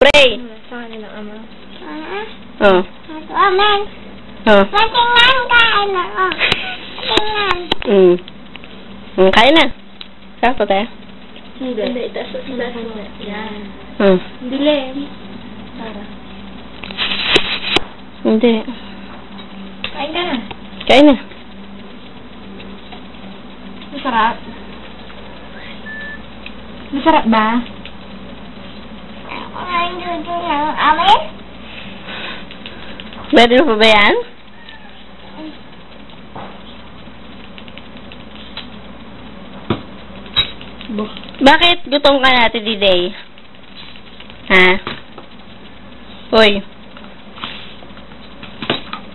Pray. Sa kanila ama. Oh. Amen. Oh. Matingnan ka, ano, oh. Matingnan. Kain na. Sakto tayo. Hindi. Itaas mo. Yan. Dilim. Tara. Hindi. Kain ka na. Kain na. Masarap. Masarap ba? Ako nga yung dudu ng amin. Pwede mo pa ba yan? Bakit gutom ka natin, Diday? Ha? Hoy.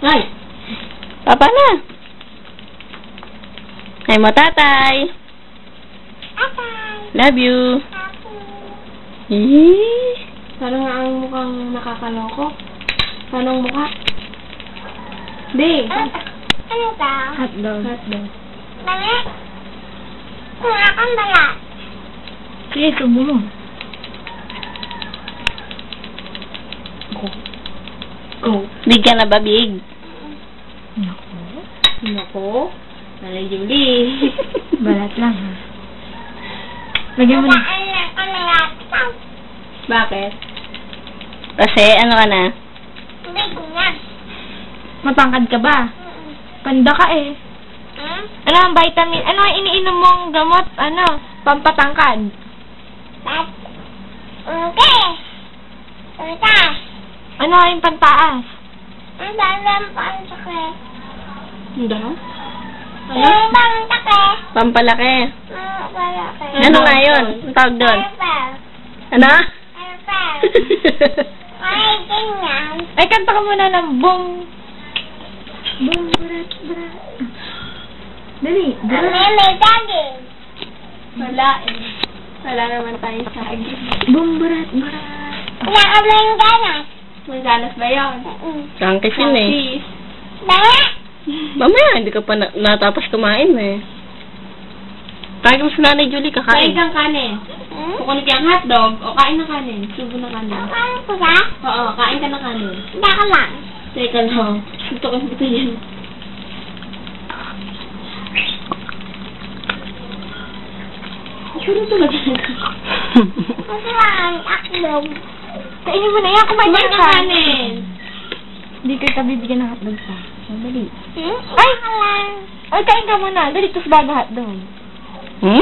Ay! Papa na. Ay mo, tatay. Atay. Love you. Apo. Eee. Parang nga ang mukhang nakakaloko. Paano ang mukha? Be! Ano ka? Hotdog. Hotdog. Mami? Wala kang bala. Sige, tubo mo. Go. Big ka na ba, big? Nako. Nanay Julie. Balat lang, ha? Lagyan mo na. Saan lang kami laptop? Bakit? Kasi, ano ka na? Big na. Matangkad ka ba? Panda ka eh. Ano ang vitamin? Ano ang iniinom mong gamot? Ano? Pampatangkad. Okay. Taas. Ano yung pantaas? Ang dalang pantakit. Hindi. Yung pantakit. Pampalaki. Palaki. Ano nga yun? Ang tawag doon? Purple. Ano? Purple. Ay, ganyan. Ay, kanta ka muna ng boom. Boom, brat. Dali, May daging. Wala eh. Wala naman tayo sa agin. Boom, brat. Nakablong ganas. May ganas ba yun? Prangkis yun eh. Daya. Mamaya, hindi ka pa natapos kumain eh. Kaya mo si Nanay Julie Kain kakain. kang kanin. Kukunin ka ang hotdog o kain ng kanin. Subo ng kanin. Ano ko ba? Oo, kain ka ng kanin. Daka lang. Teka lang. Ito ko ito yan. Sure talaga. Masaraan akdog. Kainin mo na yan. Kumain ka ng kanin. Hindi ka bibigyan ng hotdog pa. Dali. Ay! Lang. Ay, kain ka muna. Dali, tapos bago hotdog.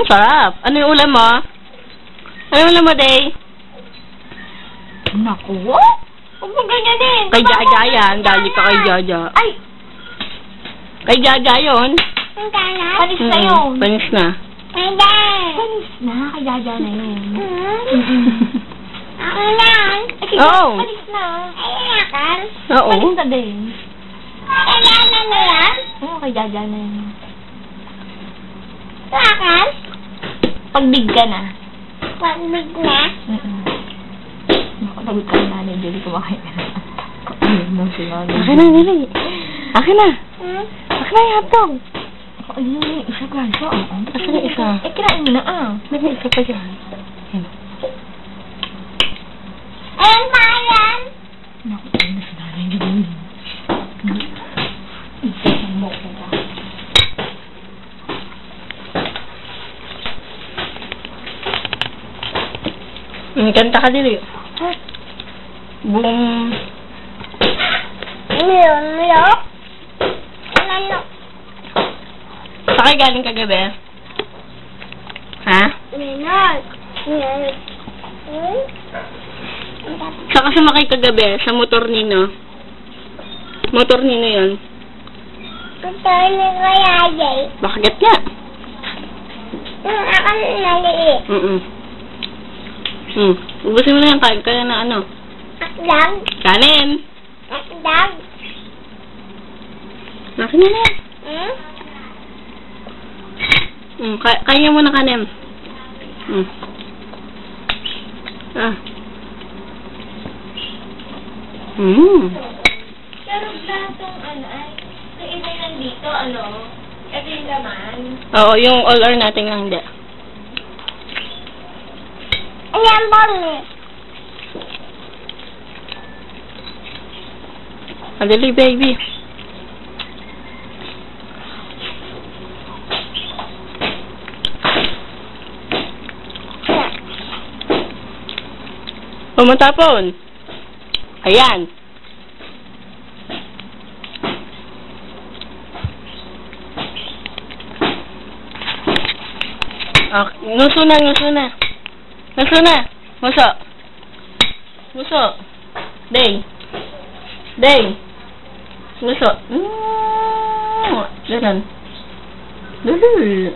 Sarap. Ano yung ulam mo? Ano yung ulam mo, Day? Naku. Huwag mo ganyanin. Kay Jaja yan. Galing ka kay Jaja. Ay! Kay Jaja yun. Ang ganas. Panis na yun. Panis na. Ay, dahil. Panis na. Kaya na yun. Ako lang. Oo. Panis na. Ay, akal. Oo. Panis na din. Kaya na yan? Oo, kaya na yun. Akal? Pagbig ka na. Pagbig na. Naku, sagot ka na ni Julie kumakain ka na. Ayun na sila. Akin na, Lili. Akin na. Akin na yung hotdog. Ayun na yung isa ganso. Akin na isa. Eh, kinain mo na May isa pa dyan. Ayun pa yan. Naku, ayun na sila ni Julie. Isa sa mokha ka. Kanta ka dili. Boom. Milok. Ano? Sakay galing kagabi? Ha? Milok. Milok. Saka sumakay kagabi sa motor nino. Motor nino yun. Ito ni Kuya Jay. Bakit nga? Ako naliit. Ubusin mo na yung kain kaya na ano. Akdang. Kanin. Akdang. Akin na na. Kaya mo na kanin. Pero platong ano ay, yung iba yung nandito, ano, ito yung laman. Oo, yung all or nothing lang hindi. Ayan, ball. Madali, baby. Matapon. Ayan. Nguso na. Nguso na. Nguso. Nguso. Day. Nguso. Ganun. Dali.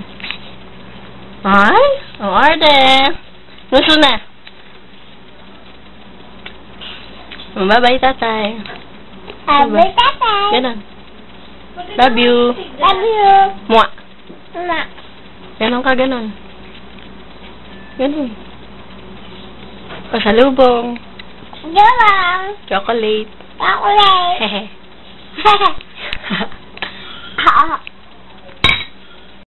Ay? Ang arte. Nguso na. Bye-bye, tatay. Bye-bye, tatay. Ganun. Love you. Love you. Mwah. Ma. Ganun ka, ganun. Ganun. Pasalubong. Gawang. Chocolate. Chocolate. Hehe.